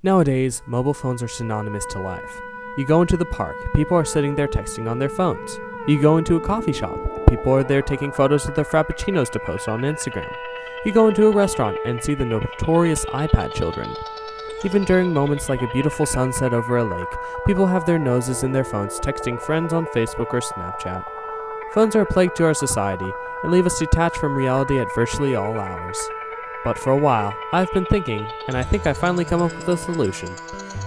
Nowadays, mobile phones are synonymous to life. You go into the park, people are sitting there texting on their phones. You go into a coffee shop, people are there taking photos of their frappuccinos to post on Instagram. You go into a restaurant and see the notorious iPad children. Even during moments like a beautiful sunset over a lake, people have their noses in their phones texting friends on Facebook or Snapchat. Phones are a plague to our society and leave us detached from reality at virtually all hours. But for a while, I've been thinking, and I think I finally come up with a solution.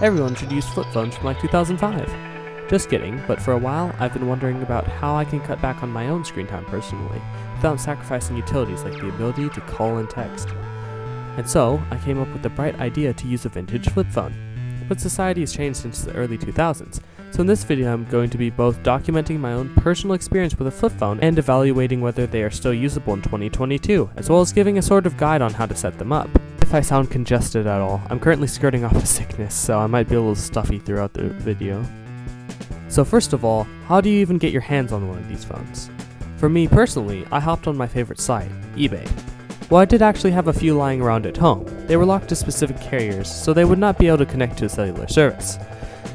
Everyone should use flip phones from like 2005. Just kidding, but for a while, I've been wondering about how I can cut back on my own screen time personally, without sacrificing utilities like the ability to call and text. And so, I came up with the bright idea to use a vintage flip phone. But society has changed since the early 2000s, so in this video I'm going to be both documenting my own personal experience with a flip phone and evaluating whether they are still usable in 2022, as well as giving a sort of guide on how to set them up. If I sound congested at all, I'm currently skirting off a sickness, so I might be a little stuffy throughout the video. So first of all, how do you even get your hands on one of these phones? For me personally, I hopped on my favorite site, eBay. Well, I did actually have a few lying around at home. They were locked to specific carriers, so they would not be able to connect to a cellular service.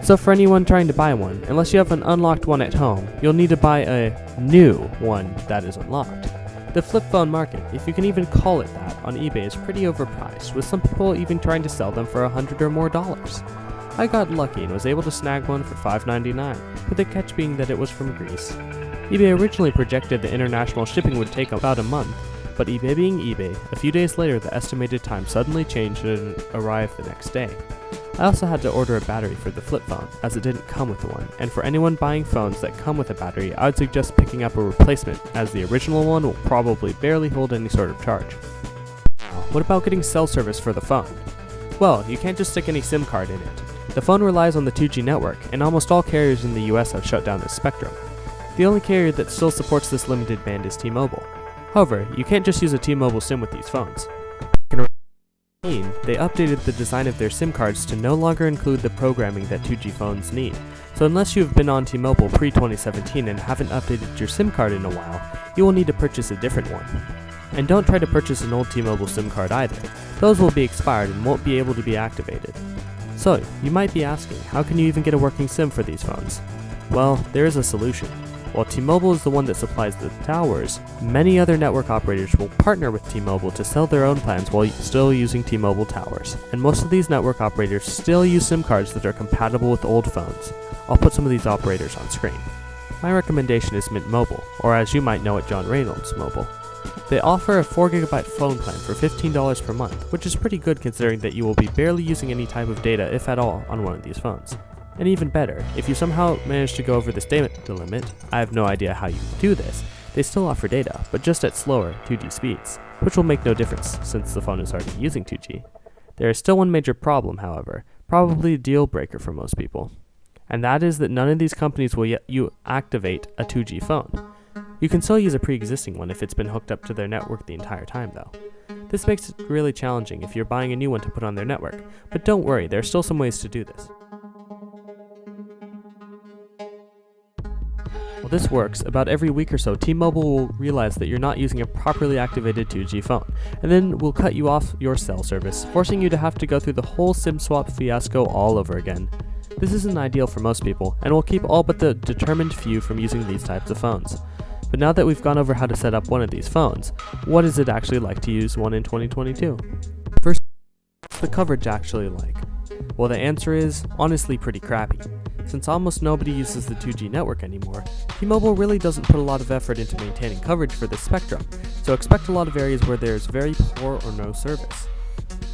So for anyone trying to buy one, unless you have an unlocked one at home, you'll need to buy a new one that is unlocked. The flip phone market, if you can even call it that, on eBay is pretty overpriced, with some people even trying to sell them for $100 or more. I got lucky and was able to snag one for $5.99, with the catch being that it was from Greece. eBay originally projected the international shipping would take about a month, but eBay being eBay, a few days later the estimated time suddenly changed and arrived the next day. I also had to order a battery for the flip phone, as it didn't come with one, and for anyone buying phones that come with a battery, I would suggest picking up a replacement, as the original one will probably barely hold any sort of charge. Now, what about getting cell service for the phone? Well, you can't just stick any SIM card in it. The phone relies on the 2G network, and almost all carriers in the US have shut down this spectrum. The only carrier that still supports this limited band is T-Mobile. However, you can't just use a T-Mobile SIM with these phones. They updated the design of their SIM cards to no longer include the programming that 2G phones need. So unless you have been on T-Mobile pre-2017 and haven't updated your SIM card in a while, you will need to purchase a different one. And don't try to purchase an old T-Mobile SIM card either. Those will be expired and won't be able to be activated. So, you might be asking, how can you even get a working SIM for these phones? Well, there is a solution. While T-Mobile is the one that supplies the towers, many other network operators will partner with T-Mobile to sell their own plans while still using T-Mobile towers. And most of these network operators still use SIM cards that are compatible with old phones. I'll put some of these operators on screen. My recommendation is Mint Mobile, or as you might know it, John Reynolds Mobile. They offer a 4GB phone plan for $15 per month, which is pretty good considering that you will be barely using any type of data, if at all, on one of these phones. And even better, if you somehow manage to go over this data limit, I have no idea how you do this, they still offer data, but just at slower 2G speeds, which will make no difference since the phone is already using 2G. There is still one major problem, however, probably a deal breaker for most people, and that is that none of these companies will let you activate a 2G phone. You can still use a pre-existing one if it's been hooked up to their network the entire time though. This makes it really challenging if you're buying a new one to put on their network, but don't worry, there are still some ways to do this. While this works, about every week or so, T-Mobile will realize that you're not using a properly activated 2G phone, and then will cut you off your cell service, forcing you to have to go through the whole SIM swap fiasco all over again. This isn't ideal for most people, and will keep all but the determined few from using these types of phones. But now that we've gone over how to set up one of these phones, what is it actually like to use one in 2022? First, what's the coverage actually like? Well, the answer is, honestly, pretty crappy. Since almost nobody uses the 2G network anymore, T-Mobile really doesn't put a lot of effort into maintaining coverage for this spectrum, so expect a lot of areas where there's very poor or no service.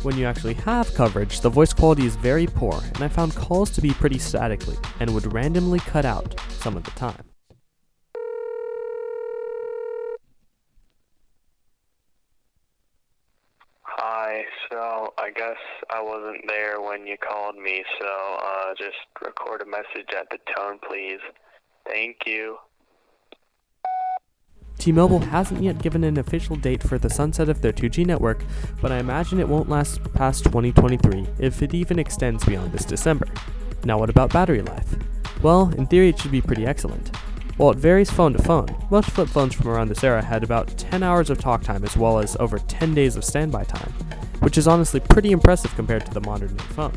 When you actually have coverage, the voice quality is very poor, and I found calls to be pretty statically, and would randomly cut out some of the time. Hi, so I guess I wasn't there when you called me, so just record a message at the tone, please. Thank you. T-Mobile hasn't yet given an official date for the sunset of their 2G network, but I imagine it won't last past 2023, if it even extends beyond this December. Now what about battery life? Well, in theory it should be pretty excellent. While it varies phone to phone, most flip phones from around this era had about 10 hours of talk time as well as over 10 days of standby time, which is honestly pretty impressive compared to the modern new phone.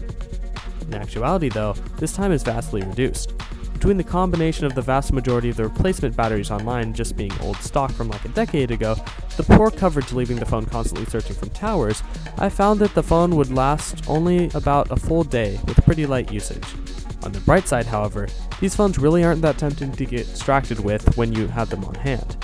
In actuality though, this time is vastly reduced. Between the combination of the vast majority of the replacement batteries online just being old stock from like a decade ago, the poor coverage leaving the phone constantly searching from towers, I found that the phone would last only about a full day with pretty light usage. On the bright side, however, these phones really aren't that tempting to get distracted with when you have them on hand.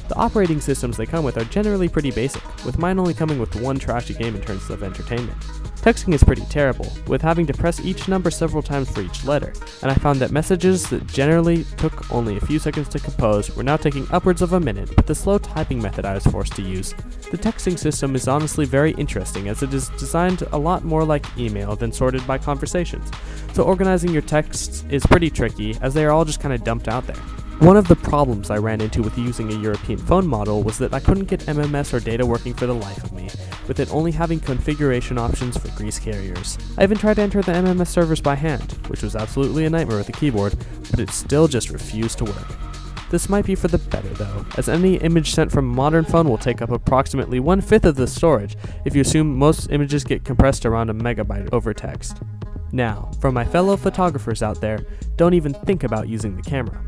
The operating systems they come with are generally pretty basic, with mine only coming with one trashy game in terms of entertainment. Texting is pretty terrible, with having to press each number several times for each letter, and I found that messages that generally took only a few seconds to compose were now taking upwards of a minute with the slow typing method I was forced to use. The texting system is honestly very interesting as it is designed a lot more like email than sorted by conversations, so organizing your texts is pretty tricky as they are all just kind of dumped out there. One of the problems I ran into with using a European phone model was that I couldn't get MMS or data working for the life of me, with it only having configuration options for Greece carriers. I even tried to enter the MMS servers by hand, which was absolutely a nightmare with a keyboard, but it still just refused to work. This might be for the better though, as any image sent from a modern phone will take up approximately 1/5 of the storage if you assume most images get compressed around a megabyte over text. Now, for my fellow photographers out there, don't even think about using the camera.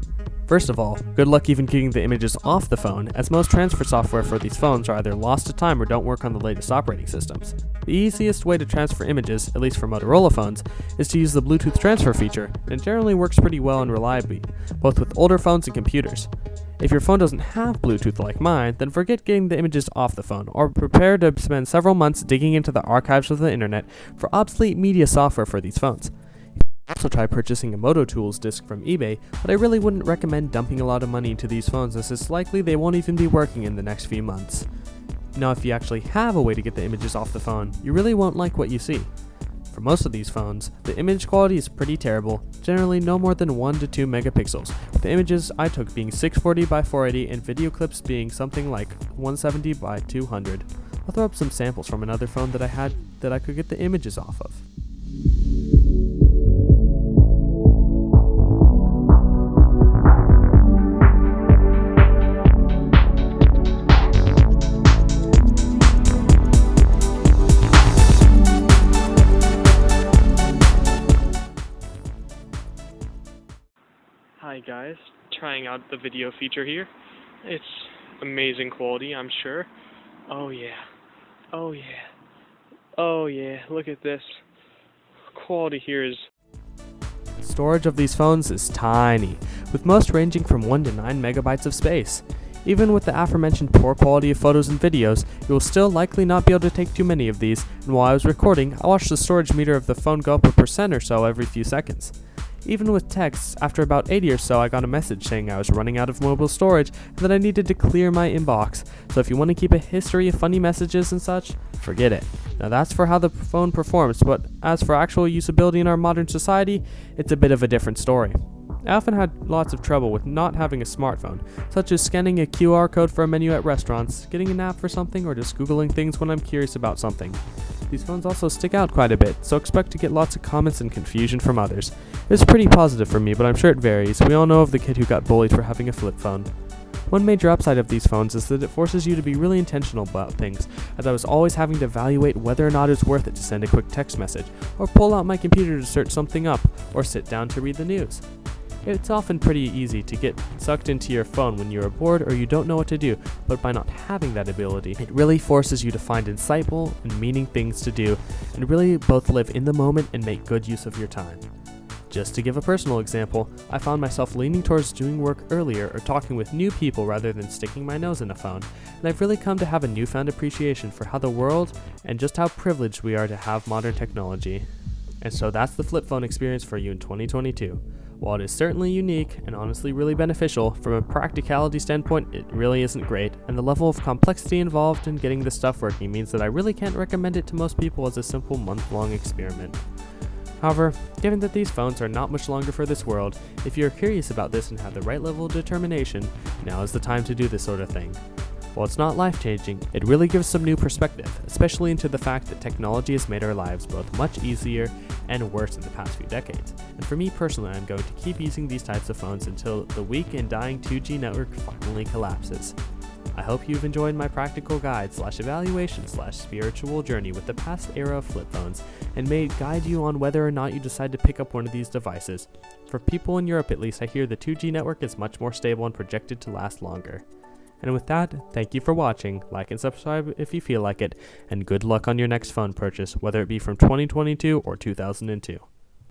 First of all, good luck even getting the images off the phone, as most transfer software for these phones are either lost to time or don't work on the latest operating systems. The easiest way to transfer images, at least for Motorola phones, is to use the Bluetooth transfer feature, and it generally works pretty well and reliably, both with older phones and computers. If your phone doesn't have Bluetooth like mine, then forget getting the images off the phone, or prepare to spend several months digging into the archives of the internet for obsolete media software for these phones. Also try purchasing a Moto Tools disc from eBay, but I really wouldn't recommend dumping a lot of money into these phones as it's likely they won't even be working in the next few months. Now if you actually have a way to get the images off the phone, you really won't like what you see. For most of these phones, the image quality is pretty terrible, generally no more than 1 to 2 megapixels, with the images I took being 640 by 480 and video clips being something like 170 by 200. I'll throw up some samples from another phone that I had that I could get the images off of. Hi guys, trying out the video feature here. It's amazing quality, I'm sure. Oh yeah, oh yeah, oh yeah, look at this. Quality here is... Storage of these phones is tiny, with most ranging from 1 to 9 megabytes of space. Even with the aforementioned poor quality of photos and videos, you will still likely not be able to take too many of these, and while I was recording, I watched the storage meter of the phone go up a % or so every few seconds. Even with texts, after about 80 or so I got a message saying I was running out of mobile storage and that I needed to clear my inbox, so if you want to keep a history of funny messages and such, forget it. Now that's for how the phone performs, but as for actual usability in our modern society, it's a bit of a different story. I often had lots of trouble with not having a smartphone, such as scanning a QR code for a menu at restaurants, getting an app for something, or just Googling things when I'm curious about something. These phones also stick out quite a bit, so expect to get lots of comments and confusion from others. It's pretty positive for me, but I'm sure it varies. We all know of the kid who got bullied for having a flip phone. One major upside of these phones is that it forces you to be really intentional about things, as I was always having to evaluate whether or not it was worth it to send a quick text message, or pull out my computer to search something up, or sit down to read the news. It's often pretty easy to get sucked into your phone when you're bored or you don't know what to do, but by not having that ability, it really forces you to find insightful and meaning things to do, and really both live in the moment and make good use of your time. Just to give a personal example, I found myself leaning towards doing work earlier or talking with new people rather than sticking my nose in a phone, and I've really come to have a newfound appreciation for how the world and just how privileged we are to have modern technology. And so that's the flip phone experience for you in 2022. While it is certainly unique and honestly really beneficial, from a practicality standpoint, it really isn't great, and the level of complexity involved in getting this stuff working means that I really can't recommend it to most people as a simple month-long experiment. However, given that these phones are not much longer for this world, if you're curious about this and have the right level of determination, now is the time to do this sort of thing. While it's not life-changing, it really gives some new perspective, especially into the fact that technology has made our lives both much easier and worse in the past few decades. And for me personally, I'm going to keep using these types of phones until the weak and dying 2G network finally collapses. I hope you've enjoyed my practical guide / evaluation / spiritual journey with the past era of flip phones and may guide you on whether or not you decide to pick up one of these devices. For people in Europe at least, I hear the 2G network is much more stable and projected to last longer. And with that, thank you for watching, like and subscribe if you feel like it, and good luck on your next phone purchase, whether it be from 2022 or 2002.